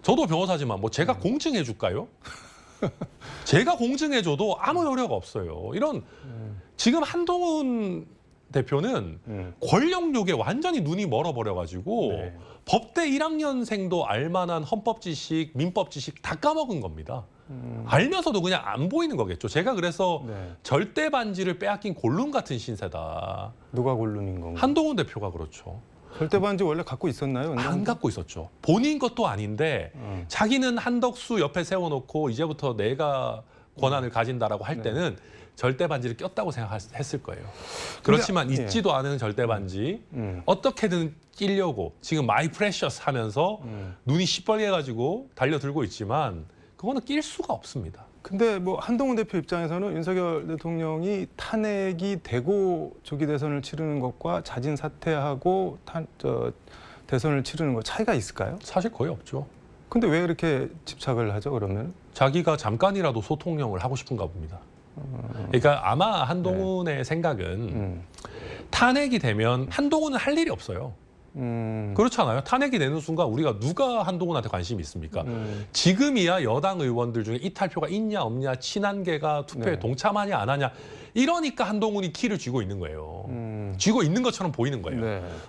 저도 변호사지만 뭐 제가 공증해 줄까요? 제가 공증해줘도 아무 효력가 없어요. 이런 지금 한동훈 대표는 권력욕에 완전히 눈이 멀어버려가지고 법대 1학년생도 알만한 헌법 지식, 민법 지식 다 까먹은 겁니다. 알면서도 그냥 안 보이는 거겠죠. 제가 그래서 절대 반지를 빼앗긴 골룸 같은 신세다. 누가 골룸인 건가요? 한동훈 대표가 그렇죠. 절대 반지 원래 갖고 있었나요? 안 갖고 있었죠. 본인 것도 아닌데 자기는 한덕수 옆에 세워놓고 이제부터 내가 권한을 가진다라고 할 때는 절대 반지를 꼈다고 생각했을 거예요. 그렇지만 있지도 않은 절대 반지 어떻게든 끼려고 지금 마이 프레셔스 하면서 눈이 시뻘게 가지고 달려들고 있지만 그거는 낄 수가 없습니다. 근데 뭐 한동훈 대표 입장에서는 윤석열 대통령이 탄핵이 되고 조기 대선을 치르는 것과 자진 사퇴하고 대선을 치르는 것 차이가 있을까요? 사실 거의 없죠. 근데 왜 이렇게 집착을 하죠, 그러면? 자기가 잠깐이라도 소통령을 하고 싶은가 봅니다. 그러니까 아마 한동훈의 생각은 탄핵이 되면 한동훈은 할 일이 없어요. 그렇잖아요. 탄핵이 되는 순간 우리가 누가 한동훈한테 관심이 있습니까? 지금이야 여당 의원들 중에 이탈표가 있냐 없냐, 친한계가 투표에 동참하냐 안 하냐, 이러니까 한동훈이 키를 쥐고 있는 거예요. 쥐고 있는 것처럼 보이는 거예요.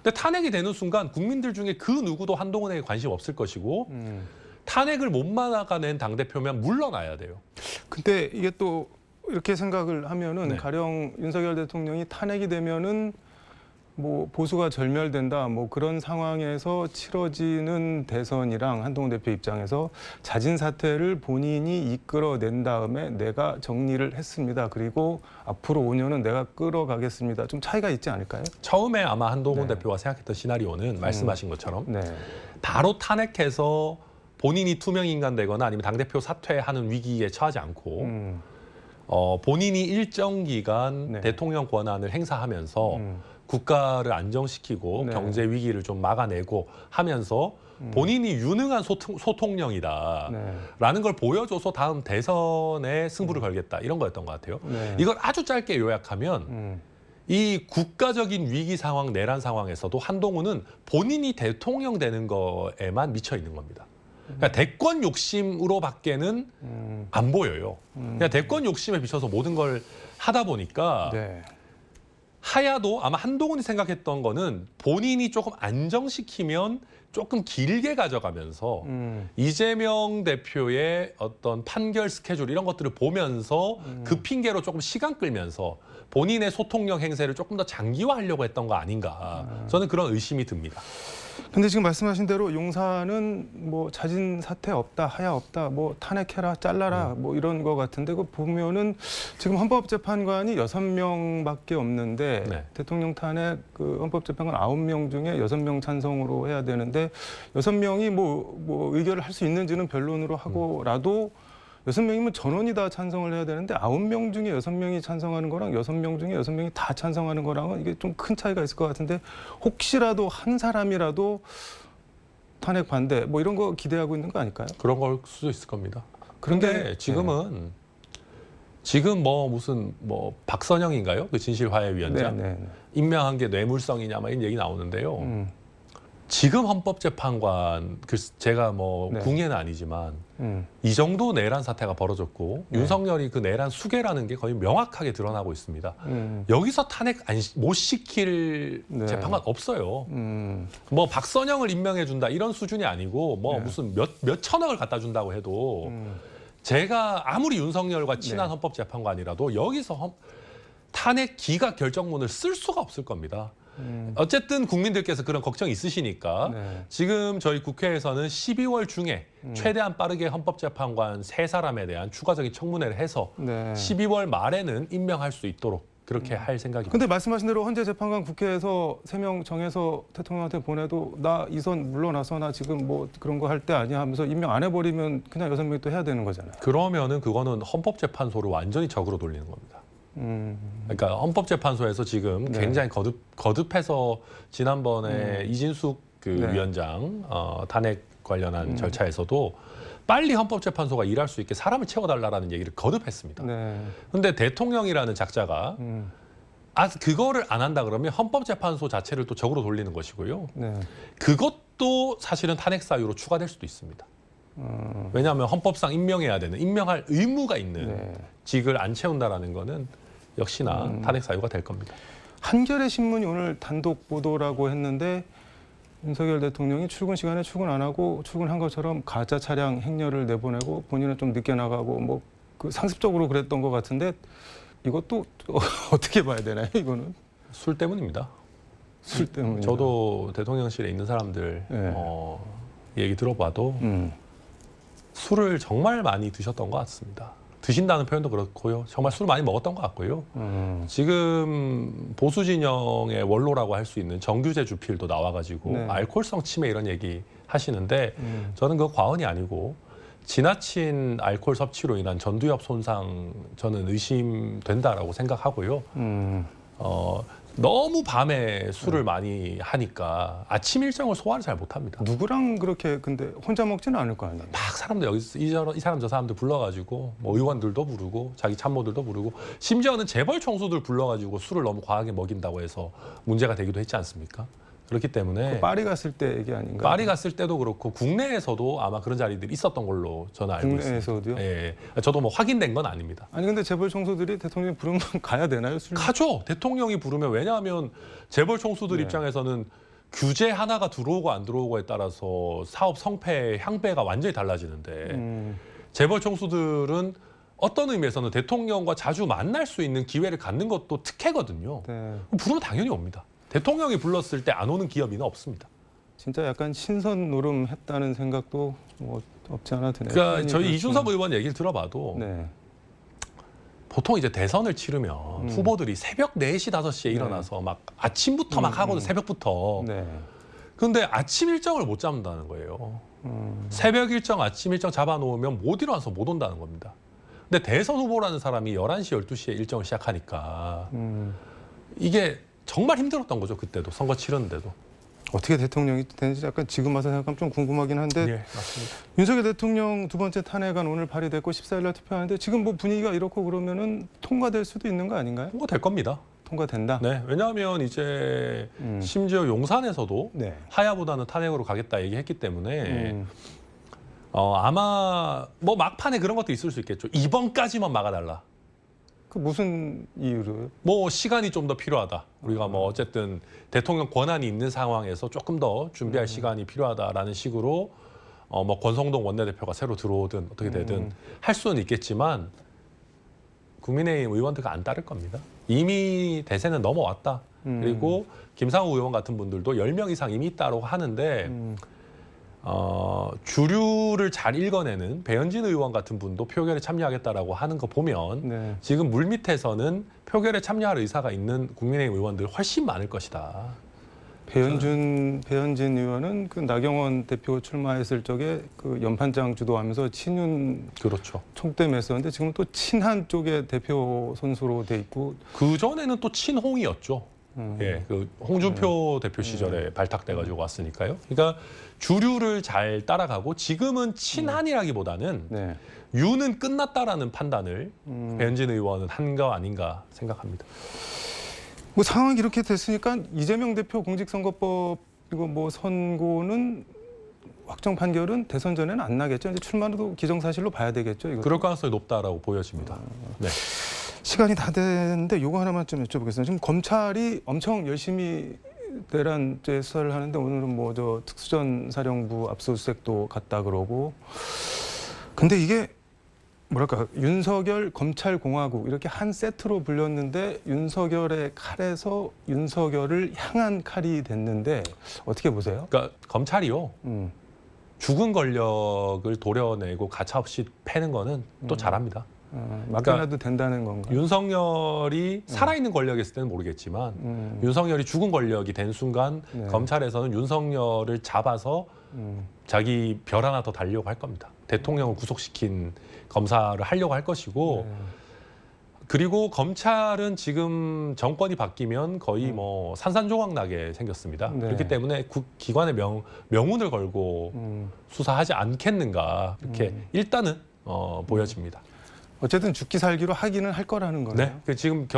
근데 탄핵이 되는 순간 국민들 중에 그 누구도 한동훈에게 관심 없을 것이고 탄핵을 못 막아낸 당대표면 물러나야 돼요. 근데 이게 또 이렇게 생각을 하면은 네. 가령 윤석열 대통령이 탄핵이 되면은 뭐 보수가 절멸된다 뭐 그런 상황에서 치러지는 대선이랑 한동훈 대표 입장에서 자진 사퇴를 본인이 이끌어낸 다음에 내가 정리를 했습니다. 그리고 앞으로 5년은 내가 끌어가겠습니다. 좀 차이가 있지 않을까요? 처음에 아마 한동훈 대표가 생각했던 시나리오는 말씀하신 것처럼 바로 탄핵해서 본인이 투명인간 되거나 아니면 당대표 사퇴하는 위기에 처하지 않고 본인이 일정 기간 대통령 권한을 행사하면서 국가를 안정시키고 경제 위기를 좀 막아내고 하면서 본인이 유능한 소통령이다라는 걸 보여줘서 다음 대선에 승부를 걸겠다 이런 거였던 것 같아요. 이걸 아주 짧게 요약하면 이 국가적인 위기 상황, 내란 상황에서도 한동훈은 본인이 대통령 되는 거에만 미쳐 있는 겁니다. 그러니까 대권 욕심으로밖에는 안 보여요. 그냥 대권 욕심에 비춰서 모든 걸 하다 보니까 하야도 아마 한동훈이 생각했던 거는 본인이 조금 안정시키면 조금 길게 가져가면서 이재명 대표의 어떤 판결 스케줄 이런 것들을 보면서 그 핑계로 조금 시간 끌면서 본인의 소통력 행세를 조금 더 장기화하려고 했던 거 아닌가. 저는 그런 의심이 듭니다. 근데 지금 말씀하신 대로 용산은 뭐 자진 사퇴 없다, 하야 없다, 뭐 탄핵해라, 잘라라, 뭐 이런 거 같은데 그 보면은 지금 헌법재판관이 6명밖에 없는데 대통령 탄핵 그 헌법재판관 9명 중에 6명 찬성으로 해야 되는데 6명이 뭐 의결을 할 수 있는지는 변론으로 하고라도 6명이면 전원이 다 찬성을 해야 되는데 9명 중에 6명이 찬성하는 거랑 6명 중에 6명이 다 찬성하는 거랑은 이게 좀 큰 차이가 있을 것 같은데 혹시라도 한 사람이라도 탄핵 반대 뭐 이런 거 기대하고 있는 거 아닐까요? 그런 걸 수도 있을 겁니다. 그런데 그런데 지금은 지금 뭐 무슨 뭐 박선영인가요? 그 진실화해위원장 임명한 게 뇌물성이냐 막 이런 얘기 나오는데요. 지금 헌법재판관 제가 뭐 궁예는 아니지만 이 정도 내란 사태가 벌어졌고 윤석열이 그 내란 수괴라는 게 거의 명확하게 드러나고 있습니다. 여기서 탄핵 못 시킬 재판관 없어요. 뭐 박선영을 임명해 준다 이런 수준이 아니고 뭐 무슨 몇 천억을 갖다 준다고 해도 제가 아무리 윤석열과 친한 헌법재판관이라도 여기서 탄핵 기각 결정문을 쓸 수가 없을 겁니다. 어쨌든 국민들께서 그런 걱정이 있으시니까 지금 저희 국회에서는 12월 중에 최대한 빠르게 헌법재판관 3사람에 대한 추가적인 청문회를 해서 12월 말에는 임명할 수 있도록 그렇게 할 생각입니다. 근데 말씀하신 대로 헌재 재판관 국회에서 3명 정해서 대통령한테 보내도 나 이선 물러나서 나 지금 뭐 그런 거 할 때 아니야 하면서 임명 안 해버리면 그냥 6명이 또 해야 되는 거잖아요. 그러면은 그거는 헌법재판소를 완전히 적으로 돌리는 겁니다. 그러니까 헌법재판소에서 지금 네. 굉장히 거듭해서 지난번에 이진숙 그 네. 위원장 탄핵 관련한 절차에서도 빨리 헌법재판소가 일할 수 있게 사람을 채워달라는 얘기를 거듭했습니다. 네. 근데 대통령이라는 작자가 그거를 안 한다 그러면 헌법재판소 자체를 또 적으로 돌리는 것이고요. 네. 그것도 사실은 탄핵 사유로 추가될 수도 있습니다. 왜냐하면 헌법상 임명할 의무가 있는 네. 직을 안 채운다라는 거는 역시나 탄핵 사유가 될 겁니다. 한겨레 신문이 오늘 단독 보도라고 했는데 윤석열 대통령이 출근 시간에 출근 안 하고 출근한 것처럼 가짜 차량 행렬을 내보내고 본인은 좀 늦게 나가고 뭐 그 상습적으로 그랬던 것 같은데 이것도 어떻게 봐야 되나요? 이거는 술 때문입니다. 술 때문에. 저도 대통령실에 있는 사람들 네. 얘기 들어봐도 술을 정말 많이 드셨던 것 같습니다. 드신다는 표현도 그렇고요. 정말 술 많이 먹었던 것 같고요. 지금 보수 진영의 원로라고 할 수 있는 정규재 주필도 나와가지고 네. 알코올성 치매 이런 얘기 하시는데 저는 그거 과언이 아니고 지나친 알코올 섭취로 인한 전두엽 손상 저는 의심된다라고 생각하고요. 너무 밤에 술을 많이 하니까 아침 일정을 소화를 잘 못합니다. 누구랑 그렇게 근데 혼자 먹지는 않을 거 아니에요? 막 사람들 여기서 이 사람 저 사람들 불러가지고 뭐 의원들도 부르고 자기 참모들도 부르고 심지어는 재벌 총수들 불러가지고 술을 너무 과하게 먹인다고 해서 문제가 되기도 했지 않습니까? 그렇기 때문에 파리 갔을 때 얘기 아닌가요? 파리 갔을 때도 그렇고 국내에서도 아마 그런 자리들이 있었던 걸로 저는 알고 있습니다. 국내에서도요? 예, 저도 뭐 확인된 건 아닙니다. 아니 근데 재벌 총수들이 대통령이 부르면 가야 되나요? 술? 가죠. 대통령이 부르면 왜냐하면 재벌 총수들 네. 입장에서는 규제 하나가 들어오고 안 들어오고에 따라서 사업 성패 향배가 완전히 달라지는데 재벌 총수들은 어떤 의미에서는 대통령과 자주 만날 수 있는 기회를 갖는 것도 특혜거든요. 네. 부르면 당연히 옵니다. 대통령이 불렀을 때 안 오는 기업인은 없습니다. 진짜 약간 신선 노름했다는 생각도 뭐 없지 않아 드네요. 그러니까 저희 그렇지만. 이준석 의원 얘기를 들어봐도 네. 보통 이제 대선을 치르면 후보들이 새벽 4시, 5시에 일어나서 막 아침부터 막 하거든, 새벽부터. 네. 근데 아침 일정을 못 잡는다는 거예요. 새벽 일정, 아침 일정 잡아놓으면 못 일어나서 못 온다는 겁니다. 근데 대선 후보라는 사람이 11시, 12시에 일정을 시작하니까 이게 정말 힘들었던 거죠, 그때도. 선거 치렀는데도. 어떻게 대통령이 되는지 약간 지금 와서 생각하면 좀 궁금하긴 한데 예, 맞습니다. 윤석열 대통령 두 번째 탄핵안 오늘 발의됐고 14일 날 투표하는데 지금 뭐 분위기가 이렇고 그러면은 통과될 수도 있는 거 아닌가요? 통과될 겁니다. 통과된다. 네, 왜냐하면 이제 심지어 용산에서도 네. 하야보다는 탄핵으로 가겠다 얘기했기 때문에 아마 뭐 막판에 그런 것도 있을 수 있겠죠. 이번까지만 막아달라. 그 무슨 이유로? 뭐 시간이 좀 더 필요하다. 우리가 뭐 어쨌든 대통령 권한이 있는 상황에서 조금 더 준비할 시간이 필요하다라는 식으로 뭐 권성동 원내대표가 새로 들어오든 어떻게 되든 할 수는 있겠지만 국민의힘 의원들과 안 따를 겁니다. 이미 대세는 넘어왔다. 그리고 김상우 의원 같은 분들도 10명 이상 이미 있다고 하는데 주류를 잘 읽어내는 배현진 의원 같은 분도 표결에 참여하겠다라고 하는 거 보면 네. 지금 물밑에서는 표결에 참여할 의사가 있는 국민의힘 의원들 훨씬 많을 것이다. 배현진 의원은 그 나경원 대표 출마했을 적에 그 연판장 주도하면서 친윤 그렇죠. 총대했었는데 지금 또 친한 쪽의 대표 선수로 돼 있고 그 전에는 또 친홍이었죠. 예, 그 홍준표 대표 시절에 발탁돼가지고 왔으니까요. 그러니까 주류를 잘 따라가고 지금은 친한이라기보다는 네. 유는 끝났다라는 판단을 배현진 의원은 한 거 아닌가 생각합니다. 뭐 상황이 이렇게 됐으니까 이재명 대표 공직선거법 이거 뭐 선고는 확정 판결은 대선 전에는 안 나겠죠. 이제 출마도 기정사실로 봐야 되겠죠. 이거 그럴 가능성이 높다라고 보여집니다. 네. 시간이 다 됐는데 요거 하나만 좀 여쭤보겠습니다. 지금 검찰이 엄청 열심히 대란 수사를 하는데 오늘은 뭐 저 특수전 사령부 압수수색도 갔다 그러고 근데 이게 뭐랄까 윤석열 검찰공화국 이렇게 한 세트로 불렸는데 윤석열의 칼에서 윤석열을 향한 칼이 됐는데 어떻게 보세요? 그러니까 검찰이요. 죽은 권력을 도려내고 가차없이 패는 거는 또 잘합니다. 맡겨놔도 된다는 건가요? 윤석열이 살아있는 권력이었을 때는 모르겠지만 윤석열이 죽은 권력이 된 순간 네. 검찰에서는 윤석열을 잡아서 자기 별 하나 더 달려고 할 겁니다. 대통령을 구속시킨 검사를 하려고 할 것이고 그리고 검찰은 지금 정권이 바뀌면 거의 뭐 산산조각나게 생겼습니다. 네. 그렇기 때문에 기관의 명운을 걸고 수사하지 않겠는가 이렇게 일단은 보여집니다. 어쨌든 죽기 살기로 하기는 할 거라는 거네요. 네, 그 지금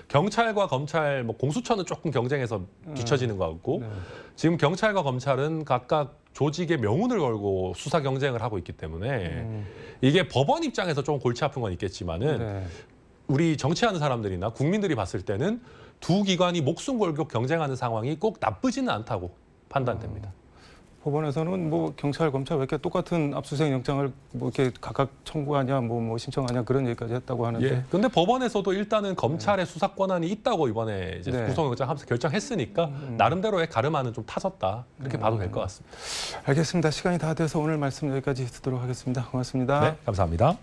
경찰과 검찰, 뭐 공수처는 조금 경쟁에서 뒤처지는 것 같고 네. 지금 경찰과 검찰은 각각 조직의 명운을 걸고 수사 경쟁을 하고 있기 때문에 이게 법원 입장에서 좀 골치 아픈 건 있겠지만은 네. 우리 정치하는 사람들이나 국민들이 봤을 때는 두 기관이 목숨 걸고 경쟁하는 상황이 꼭 나쁘지는 않다고 판단됩니다. 법원에서는 뭐 경찰, 검찰 왜 이렇게 똑같은 압수수색 영장을 뭐 이렇게 각각 청구하냐, 뭐 신청하냐 그런 얘기까지 했다고 하는데. 예. 근데 법원에서 일단은 검찰의 수사 권한이 있다고 이번에 이제 네. 구속영장 하면서 결정했으니까 나름대로의 가르마는 좀 타졌다 그렇게 봐도 될 것 같습니다. 알겠습니다. 시간이 다 돼서 오늘 말씀 여기까지 듣도록 하겠습니다. 고맙습니다. 네, 감사합니다.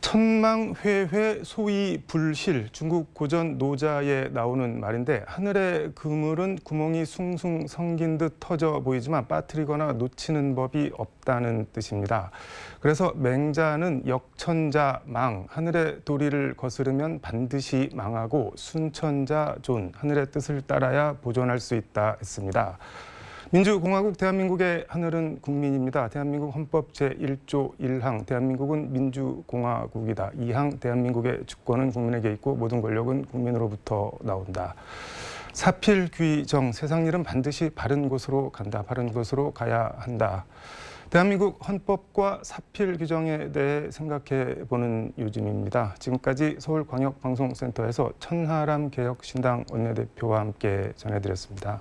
천망회회 소위 불실, 중국 고전 노자에 나오는 말인데 하늘의 그물은 구멍이 숭숭 성긴 듯 터져 보이지만 빠뜨리거나 놓치는 법이 없다는 뜻입니다. 그래서 맹자는 역천자 망, 하늘의 도리를 거스르면 반드시 망하고 순천자 존, 하늘의 뜻을 따라야 보존할 수 있다 했습니다. 민주공화국 대한민국의 하늘은 국민입니다. 대한민국 헌법 제1조 1항 대한민국은 민주공화국이다. 2항 대한민국의 주권은 국민에게 있고 모든 권력은 국민으로부터 나온다. 사필귀정 세상 일은 반드시 바른 곳으로 간다. 바른 곳으로 가야 한다. 대한민국 헌법과 사필 규정에 대해 생각해 보는 요즘입니다. 지금까지 서울광역방송센터에서 천하람 개혁신당 원내대표와 함께 전해드렸습니다.